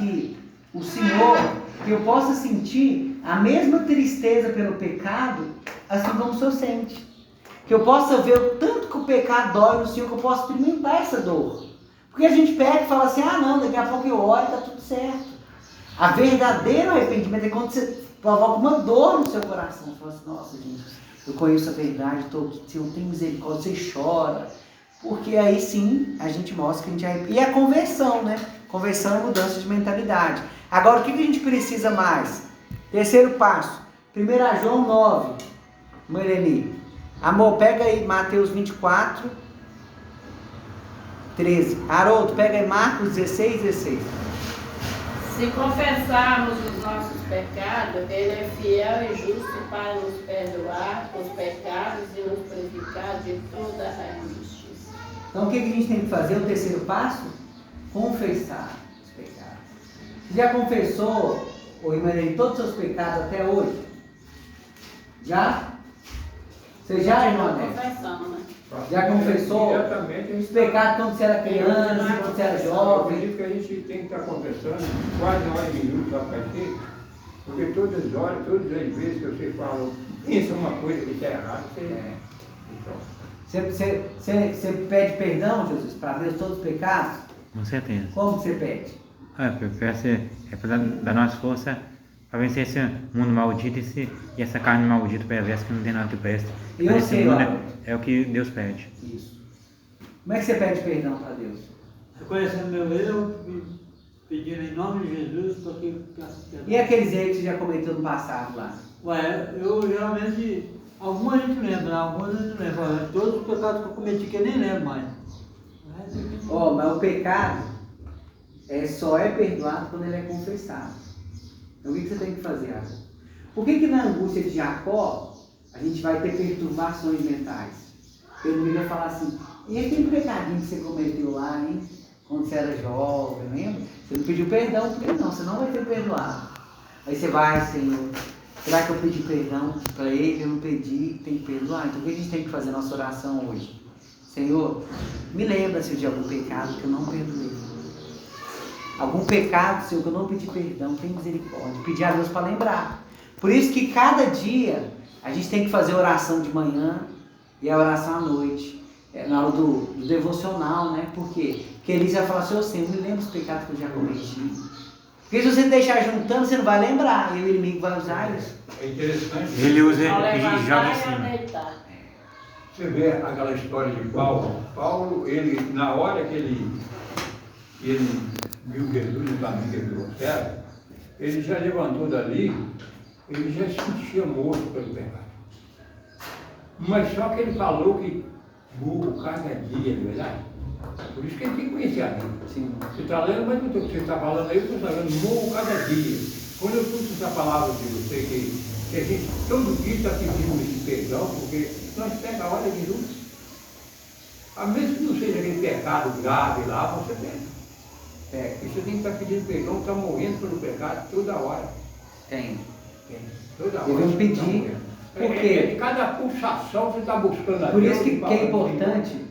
que o Senhor, que eu possa sentir a mesma tristeza pelo pecado, assim como o Senhor sente. Que eu possa ver o tanto que o pecado dói no Senhor, que eu possa experimentar essa dor. Porque a gente pega e fala assim, não, daqui a pouco eu oro e está tudo certo. A verdadeiro arrependimento é quando você provoca uma dor no seu coração. Você fala assim, nossa gente, eu conheço a verdade, estou aqui, Senhor, tem misericórdia, você chora. Porque aí sim, a gente mostra que a gente arrepende. E a conversão, né? Conversão é mudança de mentalidade. Agora, o que a gente precisa mais? Terceiro passo, 1 João 9, Mareni. Amor, pega aí Mateus 24, 13. Haroldo, pega aí Marcos 16, 16. Se confessarmos os nossos pecados, Ele é fiel e justo para nos perdoar os pecados e nos purificar de toda a injustiça. Então, o que a gente tem que fazer? O terceiro passo? Confessar os pecados. Você já confessou, ou Imanei, todos os seus pecados até hoje? Já? Você já, irmão? Confessando, né? Já confessou os pecados quando você era criança, quando você era jovem? Por isso que a gente tem que estar confessando quase hora e minuto, sabe para quê? Porque todas as horas, todas as vezes que você fala, isso é uma coisa que está errada, Você pede perdão, Jesus, para Deus todos os pecados? Com certeza. Como você pede? Eu peço para dar nossa força para vencer esse mundo maldito e essa carne maldita perversa que não tem nada que presta. E eu sei, é o que Deus pede. Isso. Como é que você pede perdão para Deus? Reconhecendo meu erro, pedindo em nome de Jesus, estou aqui peço perdão. E aqueles erros que você já cometeu no passado lá? Ué, eu geralmente, algumas a gente lembra, algumas a gente lembra. Todos os pecados que eu cometi que eu nem lembro mais. Mas o pecado só é perdoado quando ele é confessado. Então o que você tem que fazer agora? Por que na angústia de Jacó a gente vai ter perturbações mentais? Ele vai falar assim, e aquele pecadinho que você cometeu lá, hein? Quando você era jovem, lembra? Você não pediu perdão por ele não, você não vai ter perdoado. Aí você vai, Senhor, será que eu pedi perdão para ele? Eu não pedi, tem que perdoar. Então o que a gente tem que fazer na nossa oração hoje? Senhor, me lembra, Senhor, de algum pecado que eu não perdoei. Algum pecado, Senhor, que eu não pedi perdão, tem misericórdia. Pedir a Deus para lembrar. Por isso que cada dia a gente tem que fazer oração de manhã e a oração à noite. Na hora do devocional, né? Por quê? Porque Elise vai falar assim, ô Senhor, me lembra os pecados que eu já cometi. Porque se você deixar juntando, você não vai lembrar. E o inimigo vai usar isso. É interessante. Ele usa Ao e joga levantar em e cima. ao deitar. Você vê aquela história de Paulo. Paulo, ele, na hora que ele viu Jesus no caminho que ele virou cego, ele já levantou dali, ele já se sentia morto pelo pecado. Mas só que ele falou que burro cada dia, não é verdade? Por isso que ele tem que conhecer a Bíblia. Sim. Você está lendo, mas o que você está falando aí, eu estou falando morro cada dia. Quando eu escuto essa palavra de você, que a gente todo dia está pedindo esse perdão, porque nós pega a hora de luz. A mesmo que não seja aquele pecado grave lá, você pega. E você tem que estar pedindo perdão, está morrendo pelo pecado toda hora. Tem. Toda hora. Devemos pedir. Por quê? Cada pulsação você está buscando a Por Deus isso que e é importante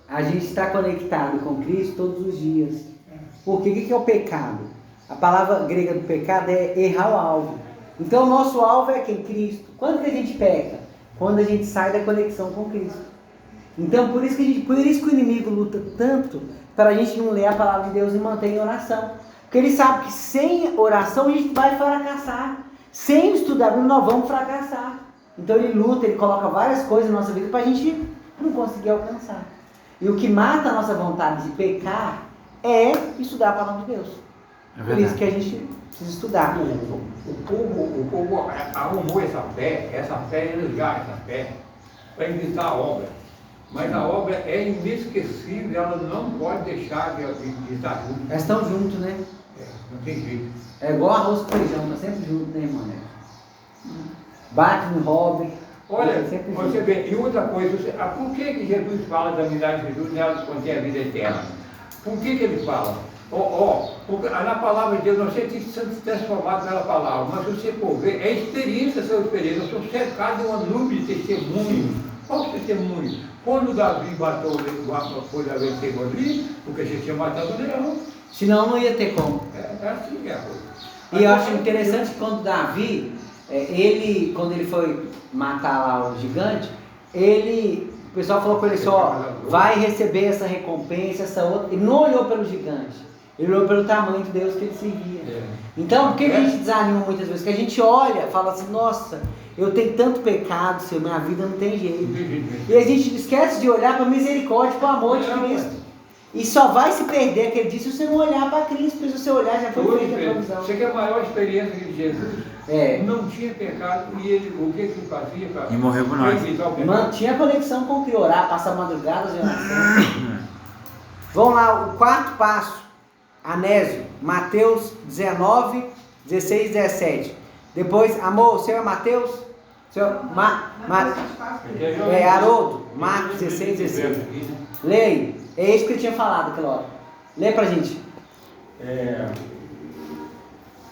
a gente estar conectado com Cristo todos os dias. Porque o que é o pecado? A palavra grega do pecado é errar o alvo. Então o nosso alvo é quem? Cristo. Quando que a gente peca? Quando a gente sai da conexão com Cristo. Então por isso que o inimigo luta tanto para a gente não ler a palavra de Deus e manter em oração. Porque ele sabe que sem oração a gente vai fracassar. Sem estudar a Bíblia nós vamos fracassar. Então ele luta, ele coloca várias coisas na nossa vida para a gente não conseguir alcançar. E o que mata a nossa vontade de pecar é estudar a palavra de Deus. Por isso que a gente precisa estudar. O povo arrumou essa fé, elogiar essa fé, para imitar a obra. Mas a obra é inesquecível, ela não pode deixar de estar junto. Elas estão juntos, né? Não tem jeito. É igual arroz com feijão, tá sempre junto, né, irmão? Bate no hobby. Olha, sempre você junto. vê, e outra coisa, por que Jesus fala da unidade de Jesus nela contém a vida eterna? Por que ele fala? Porque na palavra de Deus nós temos que ser transformados pela palavra, mas se você for ver, é experiência, sua experiência. Eu sou cercado de uma nuvem de testemunho. Qual o testemunho? Quando Davi bateu a coisa vencer ali, porque você tinha matado o leão. Senão não ia ter como. assim, E eu acho interessante que quando Davi, quando ele foi matar lá o gigante, o pessoal falou com ele só, vai receber essa recompensa, essa outra. Ele não olhou pelo gigante, ele olhou pelo tamanho de Deus que ele servia. Então, por que a gente desanima muitas vezes? Porque a gente olha, fala assim, nossa, eu tenho tanto pecado, Senhor, minha vida não tem jeito. E a gente esquece de olhar para a misericórdia, para o amor de Cristo. E só vai se perder aquele dia se você não olhar para Cristo, porque se você olhar já foi feita a provisão. Você quer a maior experiência de Jesus? Não tinha pecado e ele, o que ele fazia? E morreu por nós. Mantinha a conexão com o que orar, passar madrugadas de oração. Vamos lá, o quarto passo. Anésio, Mateus 19, 16, 17. Depois, amor, o seu é Mateus? Haroldo, Marcos 16, 16. Leia. É isso que ele tinha falado aquela hora. Lê pra gente.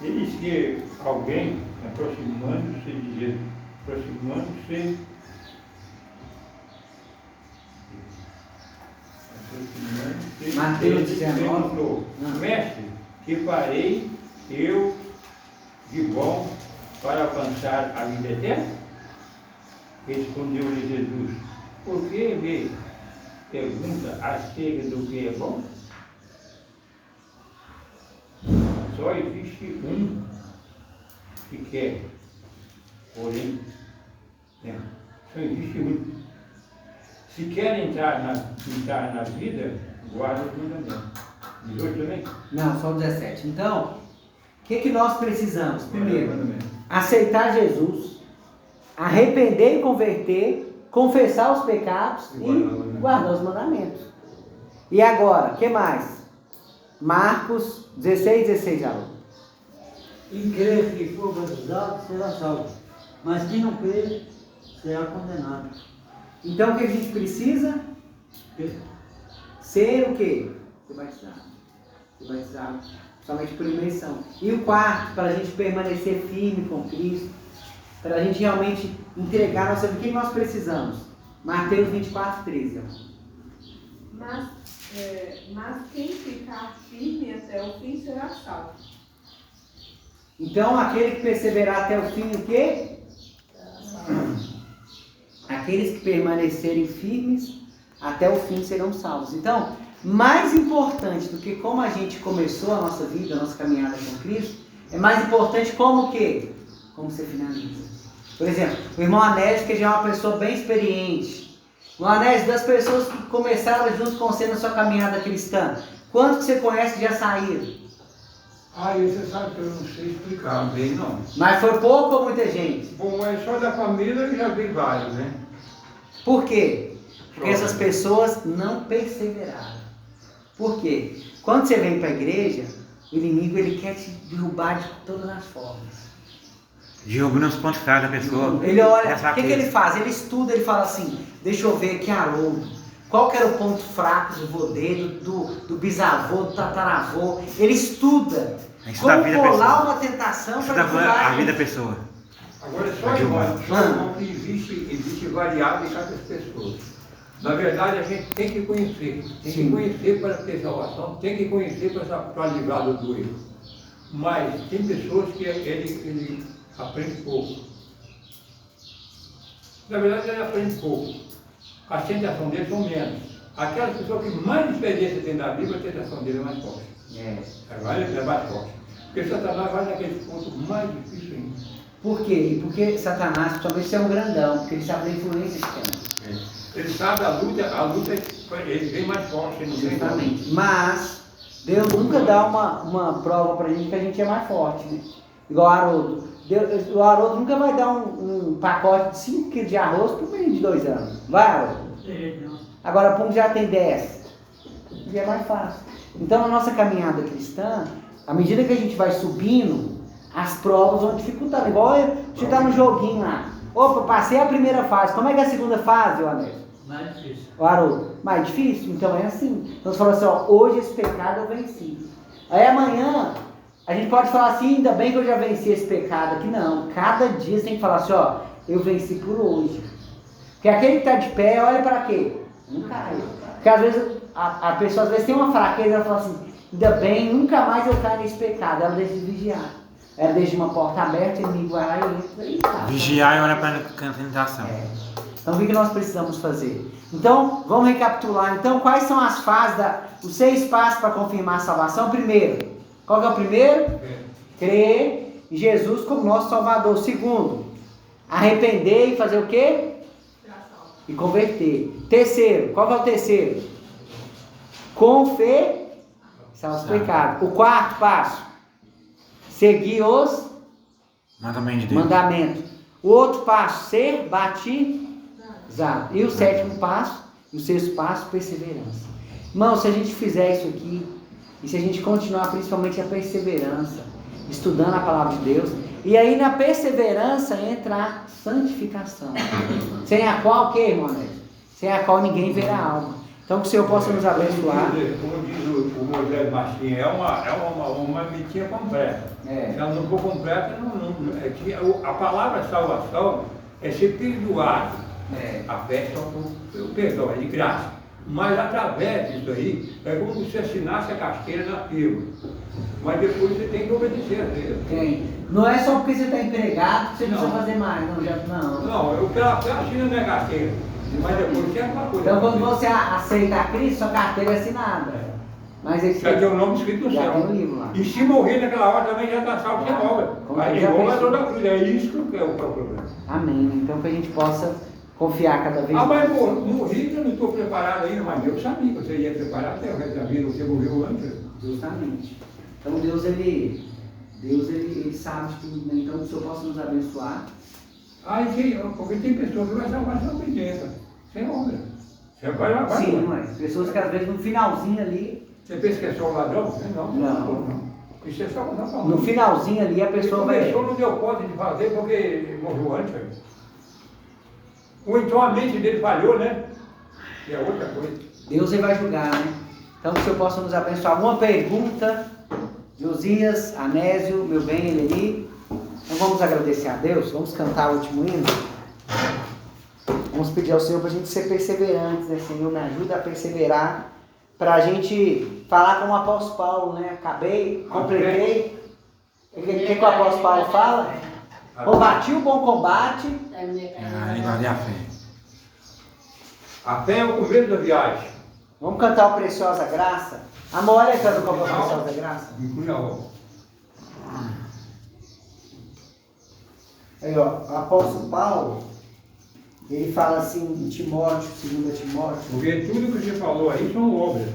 Eis que alguém, aproximando-se de Jesus, Mateus 19. Perguntou, mestre, que farei eu de bom para alcançar a vida eterna? Respondeu-lhe Jesus, por que me pergunta acerca do que é bom? Só existe um que quer, porém, só existe um. Se quer entrar na vida, guarda os mandamentos. 18 também? Não, só 17. Então, o que nós precisamos? Primeiro, aceitar Jesus, arrepender e converter, confessar os pecados e guardar os mandamentos. E agora, o que mais? Marcos 16, 16, Haroldo. Quem crer que for batizado será salvo, mas quem não crer será condenado. Então o que a gente precisa? Ser o quê? Ser batizado. Ser batizado somente por imersão. E o quarto, para a gente permanecer firme com Cristo, para a gente realmente entregar nossa vida, o que nós precisamos? Mateus 24, 13. Mas quem ficar firme até o fim será salvo. Então, aquele que perseverar até o fim, o quê? Aqueles que permanecerem firmes até o fim serão salvos. Então, mais importante do que como a gente começou a nossa vida, a nossa caminhada com Cristo, é mais importante como o quê? Como você finaliza. Por exemplo, o irmão Anésio, que já é uma pessoa bem experiente. O Anésio, das pessoas que começaram junto com você na sua caminhada cristã, quantos que você conhece que já saíram? Você sabe que eu não sei explicar bem, não. Mas foi pouco ou muita gente? Bom, é só da família eu já vi vários, né? Por quê? Porque essas pessoas não perseveraram. Por quê? Quando você vem para a igreja, o inimigo ele quer te derrubar de todas as formas. Derruba nos pontos fracos da pessoa. Ele olha, o que ele faz? Ele estuda, ele fala assim, deixa eu ver aqui, Haroldo, qual que era o ponto fraco do vodeiro, do bisavô, do tataravô. Ele estuda como colar uma tentação para derrubar a vida da pessoa. Agora, só que existe variável em cada pessoa. Na verdade, a gente tem que conhecer. Tem que conhecer para ter salvação, tem que conhecer para livrar do erro. Mas tem pessoas que ele aprende pouco. Na verdade, ele aprende pouco. A tentação dele são menos. Aquela pessoa que mais experiência tem da Bíblia, a tentação dele é mais forte. É mais forte. Porque Satanás vai naquele ponto mais difícil ainda. Por quê? Porque Satanás, talvez seja um grandão, porque ele sabe da influência que tem. Ele sabe a luta ele vem mais forte. Exatamente. Mas Deus nunca dá uma prova pra gente que a gente é mais forte, né? Igual o Haroldo. O Haroldo nunca vai dar um pacote de 5 kg de arroz para um menino de 2 anos. Vai, Haroldo? Agora, para um já tem 10. Já é mais fácil. Então, na nossa caminhada cristã, à medida que a gente vai subindo, as provas vão dificultando. Igual você está no joguinho lá. Opa, passei a primeira fase. Como é que é a segunda fase, Anésio? Mais difícil. O Haroldo, mais difícil? Então é assim. Então você fala assim, ó, hoje esse pecado eu venci. Aí amanhã, a gente pode falar assim, ainda bem que eu já venci esse pecado aqui. Não, cada dia você tem que falar assim, ó, eu venci por hoje. Porque aquele que está de pé, olha para quê? Não cai. Porque às vezes, a pessoa às vezes tem uma fraqueza, ela fala assim, ainda bem, nunca mais eu caio nesse pecado. Ela deixa de vigiar. Ela deixa uma porta aberta, o inimigo vai lá e entra e tá. Vigiar e orar para a tentação. Então o que nós precisamos fazer? Então, vamos recapitular. Então, quais são as fases, os 6 passos para confirmar a salvação? Primeiro, qual que é o primeiro? Crer em Jesus como nosso Salvador. Segundo, arrepender e fazer o quê? E converter. Terceiro, qual que é o terceiro? Confessar os pecados. O quarto passo, seguir os Mandamento de Deus. mandamentos. O outro passo, ser batizado. E o sétimo passo, e o sexto passo, perseverança. Irmão, se a gente fizer isso aqui, e se a gente continuar principalmente a perseverança, estudando a palavra de Deus, e aí na perseverança entra a santificação. Sem a qual o que, irmão? Sem a qual ninguém verá a alma. Então que o Senhor possa nos abençoar. Como diz o Moisés Martins, é uma mitinha completa. Se ela não for completa, a palavra salvação é ser perdoado. A fé só o perdão, é de graça. Mas através disso aí, é como se você assinasse a carteira na firma. Mas depois você tem que obedecer a Deus. Não é só porque você está empregado que você precisa fazer mais. Não, eu pela fé assino a minha carteira. Mas depois tem alguma coisa. Então quando você aceita a Cristo, sua carteira é assinada. Mas esse já tem o nome escrito no céu. Tem um livro lá. E se morrer naquela hora também já está salvo sem obra. Aí de obra toda a cruz. É isso que é o problema. Amém. Então que a gente possa confiar cada vez mais. Mas morri, eu não estou preparado ainda, mas Deus sabia que você ia preparar até o resto da vida, você morreu antes. Justamente. Então Deus ele sabe de tudo, né? Então que o Senhor possa nos abençoar. Porque tem pessoas que vai salvar sem obediência, sem obra. Você vai. Sim, mas pessoas que às vezes no finalzinho ali. Você pensa que é só um ladrão? Não. Isso é só no finalzinho ali a pessoa vai. Ele não deu conta de fazer porque morreu antes. Ou então a mente dele falhou, né? Que é outra coisa. Deus ele vai julgar, né? Então que o Senhor possa nos abençoar. Uma pergunta, Josias, Anésio, meu bem, Eleni. Então vamos agradecer a Deus, vamos cantar o último hino. Vamos pedir ao Senhor para a gente ser perseverantes, né? Senhor, me ajuda a perseverar, para a gente falar como o apóstolo Paulo, né? Completei. O que o apóstolo Paulo fala? Combati o bom combate. E a fé. A fé é o começo da viagem. Vamos cantar o Preciosa Graça. Amor, olha aí canta o Preciosa Graça. Aí, ó, o apóstolo Paulo, ele fala assim em Timóteo, 2 Timóteo. Porque tudo que você falou aí são obras.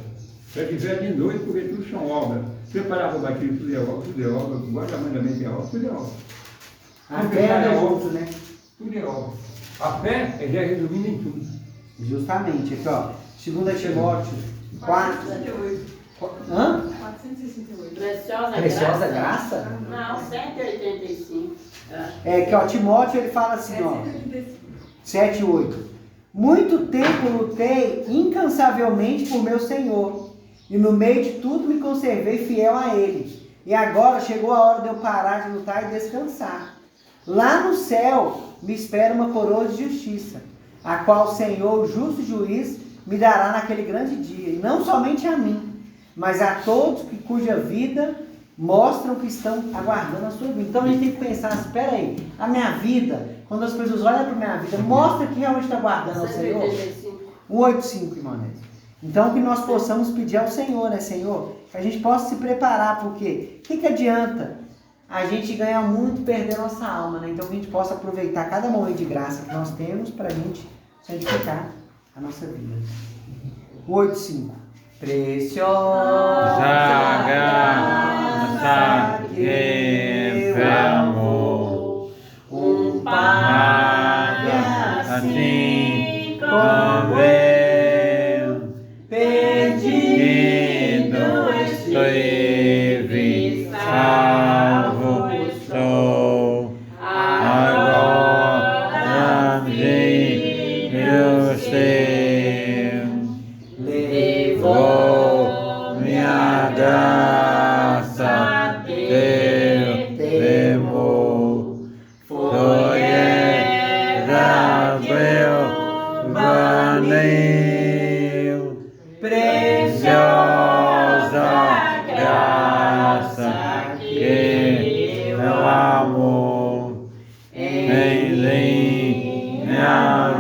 Se eu tiver de noite, porque tudo são obras. Preparar para o batismo, tudo é obra. Guarda mandamento é obra, tudo é obra. A fé é junto, né? Tudo é obra. A fé é já resumindo em tudo. Justamente, aqui ó, 2 Timóteo 4. 468. Preciosa Graça? Não, 185. Que ó, Timóteo ele fala assim, ó, 7 e 8. Muito tempo lutei incansavelmente por meu Senhor, e no meio de tudo me conservei fiel a Ele. E agora chegou a hora de eu parar de lutar e descansar. Lá no céu me espera uma coroa de justiça, a qual o Senhor, o justo juiz, me dará naquele grande dia, e não somente a mim, mas a todos cuja vida mostram que estão aguardando a sua vida. Então a gente tem que pensar, espera aí, a minha vida, quando as pessoas olham para a minha vida, mostra que realmente está aguardando ao Senhor. 185, irmãos. Então que nós possamos pedir ao Senhor, né, Senhor, que a gente possa se preparar, porque o que adianta a gente ganhar muito e perder nossa alma, né? Então que a gente possa aproveitar cada momento de graça que nós temos para a gente santificar a nossa vida. 185. Preciosa graça que amor, Pai assim como eu, perdido estive, salvo estou, agora vi o seu, levou minha graça, teu temor, foi meu banil, preciosa meu amor, em minha